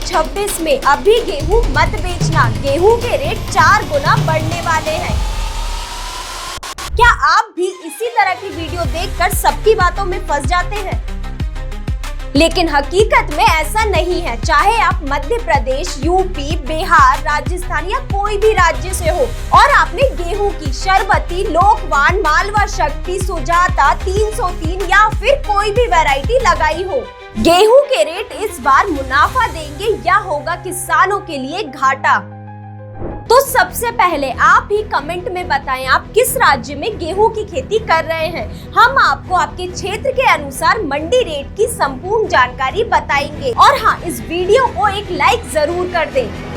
2026 में अभी गेहूं मत बेचना, गेहूं के रेट 4 गुना बढ़ने वाले हैं। क्या आप भी इसी तरह की वीडियो देखकर सबकी बातों में फंस जाते हैं? लेकिन हकीकत में ऐसा नहीं है। चाहे आप मध्य प्रदेश, यूपी, बिहार, राजस्थान या कोई भी राज्य से हो और आपने गेहूं की शरबती, लोकवान, मालवा शक्ति, सुजाता, 303 या फिर कोई भी वैरायटी लगाई हो, गेहूं के रेट इस बार मुनाफा देंगे या होगा किसानों के लिए घाटा? तो सबसे पहले आप ही कमेंट में बताएं आप किस राज्य में गेहूं की खेती कर रहे हैं। हम आपको आपके क्षेत्र के अनुसार मंडी रेट की संपूर्ण जानकारी बताएंगे। और हाँ, इस वीडियो को एक लाइक जरूर कर दें।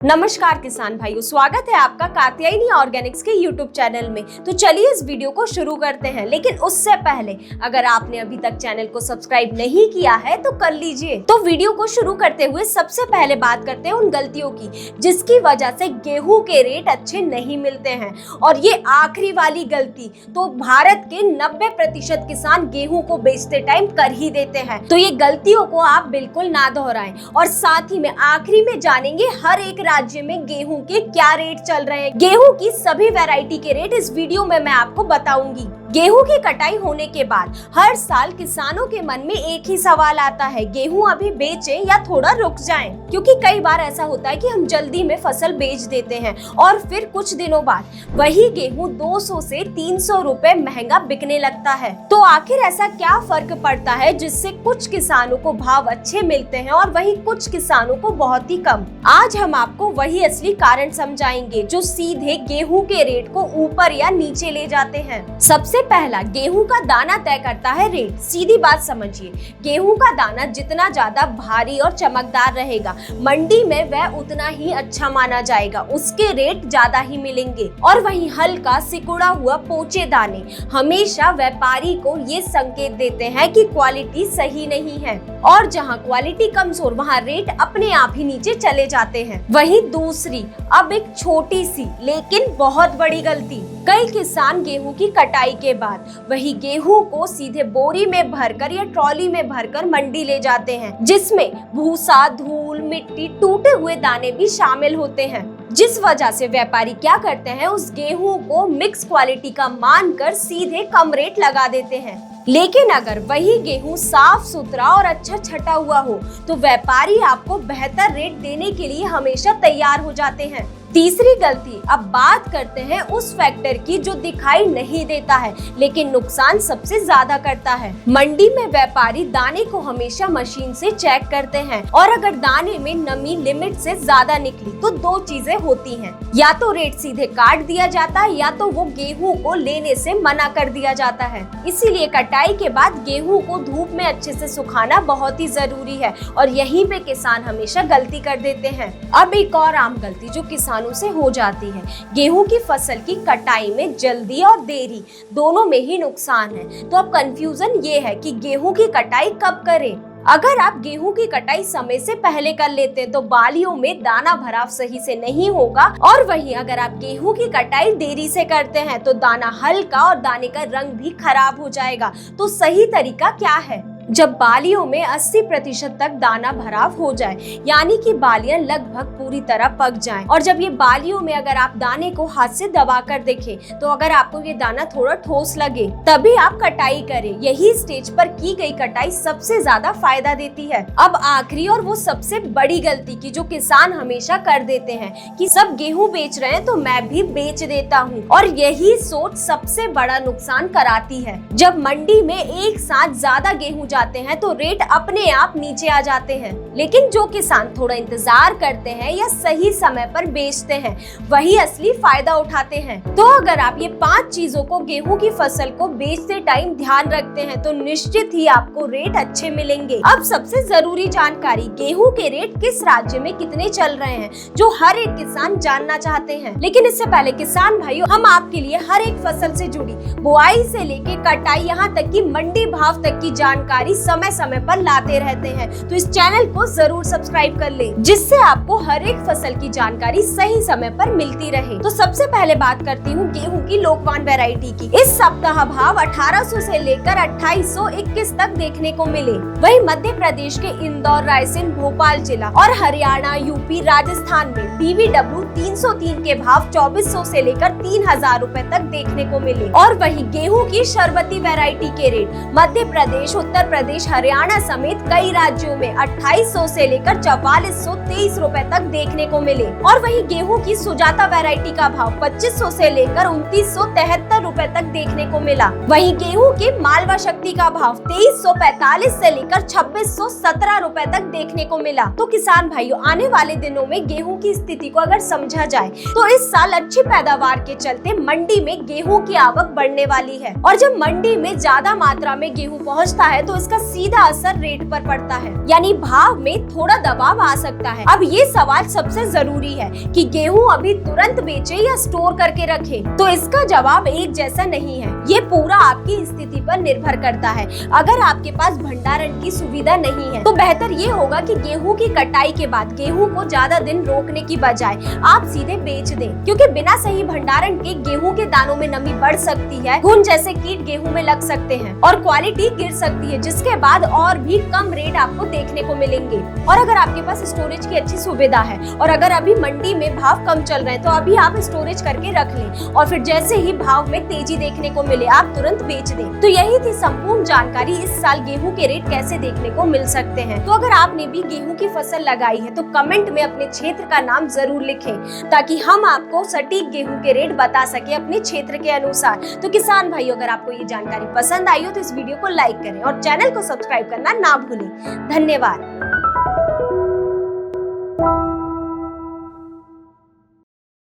नमस्कार किसान भाइयों, स्वागत है आपका कात्यायनी ऑर्गेनिक्स के YouTube चैनल में। तो चलिए इस वीडियो को शुरू करते हैं। लेकिन उससे पहले अगर आपने अभी तक चैनल को सब्सक्राइब नहीं किया है तो कर लीजिए। तो वीडियो को शुरू करते हुए सबसे पहले बात करते हैं उन गलतियों की जिसकी वजह से गेहूं के रेट अच्छे नहीं मिलते हैं। और ये आखिरी वाली गलती तो भारत के 90% किसान गेहूं को बेचते टाइम कर ही देते हैं। तो ये गलतियों को आप बिल्कुल ना दोहराएं। और साथ ही में आखिरी में जानेंगे हर एक राज्य में गेहूं के क्या रेट चल रहे हैं। गेहूं की सभी वैरायटी के रेट इस वीडियो में मैं आपको बताऊंगी। गेहूं की कटाई होने के बाद हर साल किसानों के मन में एक ही सवाल आता है, गेहूं अभी बेचें या थोड़ा रुक जाएं? क्योंकि कई बार ऐसा होता है कि हम जल्दी में फसल बेच देते हैं और फिर कुछ दिनों बाद वही गेहूं 200 से 300 रुपए महंगा बिकने लगता है। तो आखिर ऐसा क्या फर्क पड़ता है जिससे कुछ किसानों को भाव अच्छे मिलते हैं और वहीं कुछ किसानों को बहुत ही कम? आज हम आपको वही असली कारण समझाएंगे जो सीधे गेहूं के रेट को ऊपर या नीचे ले जाते हैं। सबसे पहला, गेहूं का दाना तय करता है रेट। सीधी बात समझिए, गेहूं का दाना जितना ज्यादा भारी और चमकदार रहेगा मंडी में वह उतना ही अच्छा माना जाएगा, उसके रेट ज्यादा ही मिलेंगे। और वहीं हल्का सिकुड़ा हुआ पोचे दाने हमेशा व्यापारी को ये संकेत देते हैं कि क्वालिटी सही नहीं है। और जहां क्वालिटी कमजोर वहां रेट अपने आप ही नीचे चले जाते हैं। वहीं दूसरी, अब एक छोटी सी लेकिन बहुत बड़ी गलती, कई किसान गेहूं की कटाई के बाद वही गेहूं को सीधे बोरी में भरकर या ट्रॉली में भरकर मंडी ले जाते हैं, जिसमें भूसा, धूल, मिट्टी, टूटे हुए दाने भी शामिल होते हैं। जिस वजह से व्यापारी क्या करते हैं, उस गेहूं को मिक्स क्वालिटी का मानकर सीधे कम रेट लगा देते हैं। लेकिन अगर वही गेहूं साफ सुथरा और अच्छा छटा हुआ हो तो व्यापारी आपको बेहतर रेट देने के लिए हमेशा तैयार हो जाते हैं। तीसरी गलती, अब बात करते हैं उस फैक्टर की जो दिखाई नहीं देता है लेकिन नुकसान सबसे ज्यादा करता है। मंडी में व्यापारी दाने को हमेशा मशीन से चेक करते हैं और अगर दाने में नमी लिमिट से ज्यादा निकली तो दो चीजें होती हैं, या तो रेट सीधे काट दिया जाता है या तो वो गेहूं को लेने से मना कर दिया जाता है। इसीलिए कटाई के बाद गेहूं को धूप में अच्छे से सुखाना बहुत ही जरूरी है और यहीं पे किसान हमेशा गलती कर देते हैं। अब एक और आम गलती जो किसानों से हो जाती है, गेहूं की फसल की कटाई में जल्दी और देरी दोनों में ही नुकसान है। तो अब कंफ्यूजन ये है कि गेहूं की कटाई कब करें। अगर आप गेहूं की कटाई समय से पहले कर लेते हैं तो बालियों में दाना भराव सही से नहीं होगा। और वहीं अगर आप गेहूं की कटाई देरी से करते हैं तो दाना हल्का और दाने का रंग भी खराब हो जाएगा। तो सही तरीका क्या है? जब बालियों में 80% तक दाना भराव हो जाए, यानी कि बालियां लगभग पूरी तरह पक जाएं, और जब ये बालियों में अगर आप दाने को हाथ से दबा कर देखें तो अगर आपको ये दाना थोड़ा ठोस लगे तभी आप कटाई करें। यही स्टेज पर की गई कटाई सबसे ज्यादा फायदा देती है। अब आखिरी और वो सबसे बड़ी गलती की जो किसान हमेशा कर देते हैं कि सब गेहूं बेच रहे हैं तो मैं भी बेच देता हूँ, और यही सोच सबसे बड़ा नुकसान कराती है। जब मंडी में एक साथ ज्यादा गेहूं जाते हैं तो रेट अपने आप नीचे आ जाते हैं। लेकिन जो किसान थोड़ा इंतजार करते हैं या सही समय पर बेचते हैं वही असली फायदा उठाते हैं। तो अगर आप ये 5 चीजों को गेहूं की फसल को बेचते टाइम ध्यान रखते हैं तो निश्चित ही आपको रेट अच्छे मिलेंगे। अब सबसे जरूरी जानकारी, गेहूं के रेट किस राज्य में कितने चल रहे हैं, जो हर एक किसान जानना चाहते हैं। लेकिन इससे पहले किसान भाइयों, हम आपके लिए हर एक फसल से जुड़ी बुआई से लेके कटाई यहाँ तक की मंडी भाव तक की जानकारी जानकारी समय समय पर लाते रहते हैं, तो इस चैनल को जरूर सब्सक्राइब कर ले, जिससे आपको हर एक फसल की जानकारी सही समय पर मिलती रहे। तो सबसे पहले बात करती हूँ गेहूं की लोकवान वैरायटी की। इस सप्ताह भाव 1800 से लेकर 2821 तक देखने को मिले। वहीं मध्य प्रदेश के इंदौर, रायसेन, भोपाल जिला और हरियाणा, यूपी, राजस्थान में BBW 303 के भाव 2400 से लेकर 3000 रुपए तक देखने को मिले। और वहीं गेहूं की शरबती वैरायटी के रेट मध्य प्रदेश, उत्तर प्रदेश, हरियाणा समेत कई राज्यों में 2800 से लेकर 4423 रुपए तक देखने को मिले। और वहीं गेहूं की सुजाता वैरायटी का भाव 2500 से लेकर 2973 रुपए तक देखने को मिला। वहीं गेहूं के मालवा शक्ति का भाव 2345 से लेकर 2617 रुपए तक देखने को मिला। तो किसान भाइयों, आने वाले दिनों में गेहूं की स्थिति को अगर समझा जाए तो इस साल अच्छी पैदावार के चलते मंडी में गेहूं की आवक बढ़ने वाली है। और जब मंडी में ज्यादा मात्रा में गेहूं पहुंचता है तो इसका सीधा असर रेट पर पड़ता है, यानी भाव में थोड़ा दबाव आ सकता है। अब ये सवाल सबसे जरूरी है कि गेहूं अभी तुरंत बेचे या स्टोर करके रखे, तो इसका जवाब एक जैसा नहीं है। ये पूरा आपकी स्थिति पर निर्भर करता है। अगर आपके पास भंडारण की सुविधा नहीं है तो बेहतर ये होगा कि गेहूं की कटाई के बाद गेहूं को ज्यादा दिन रोकने की बजाय आप सीधे बेच दें, क्योंकि बिना सही भंडारण के गेहूं के दानों में नमी बढ़ सकती है, घुन जैसे कीट गेहूं में लग सकते हैं और क्वालिटी गिर सकती है, जिसके बाद और भी कम रेट आपको देखने को मिलेंगे। और अगर आपके पास स्टोरेज की अच्छी सुविधा है और अगर अभी मंडी में भाव कम चल रहे हैं तो अभी आप स्टोरेज करके रख लें और फिर जैसे ही भाव में तेजी देखने को मिले आप तुरंत बेच दें। तो यही थी संपूर्ण जानकारी इस साल गेहूं के रेट कैसे देखने को मिल सकते हैं। तो अगर आपने भी गेहूं की फसल लगाई है तो कमेंट में अपने क्षेत्र का नाम जरूर लिखें, ताकि हम आपको सटीक गेहूं के रेट बता सके अपने क्षेत्र के अनुसार। तो किसान भाइयों, अगर आपको ये जानकारी पसंद आई हो तो इस वीडियो को लाइक करें और चैनल को सब्सक्राइब करना ना भूलें। धन्यवाद।